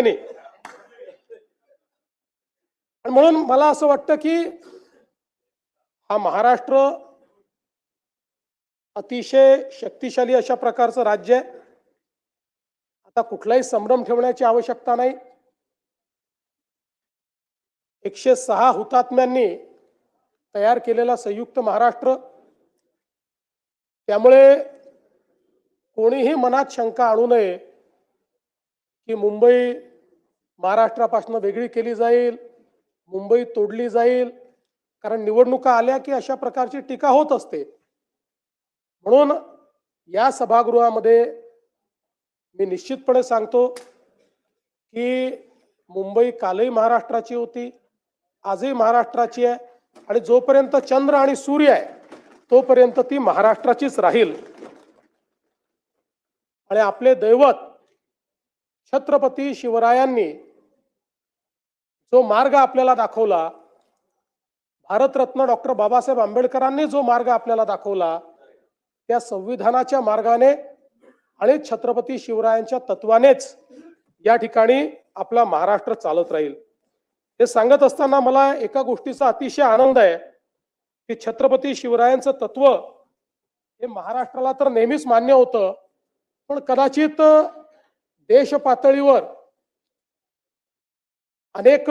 नाही. आणि म्हणून मला असं वाटतं की हा महाराष्ट्र अतिशय शक्तिशाली अशा प्रकारचं राज्य आहे. आता कुठलाही संभ्रम ठेवण्याची आवश्यकता नाही. 106 हुतात्म्यांनी तयार केलेला संयुक्त महाराष्ट्र, त्यामुळे कोणीही मनात शंका आणू नये की मुंबई महाराष्ट्रापासून वेगळी केली जाईल, मुंबई तोडली जाईल. कारण निवडणुका आल्या की अशा प्रकारची टीका होत असते. म्हणून या सभागृहामध्ये मी निश्चितपणे सांगतो की मुंबई कालही महाराष्ट्राची होती, आजही महाराष्ट्राची आहे आणि जोपर्यंत चंद्र आणि सूर्य आहे तोपर्यंत ती महाराष्ट्राचीच राहील. आणि आपले दैवत छत्रपती शिवरायांनी जो मार्ग आपल्याला दाखवला, भारतरत्न डॉक्टर बाबासाहेब आंबेडकरांनी जो मार्ग आपल्याला दाखवला, त्या संविधानाच्या मार्गाने आणि छत्रपती शिवरायांच्या तत्वानेच या ठिकाणी आपला महाराष्ट्र चालत राहील. हे सांगत असताना मला एका गोष्टीचा अतिशय आनंद आहे की छत्रपती शिवरायांचं तत्व हे महाराष्ट्राला तर नेहमीच मान्य होतं, पण कदाचित देश पातळीवर अनेक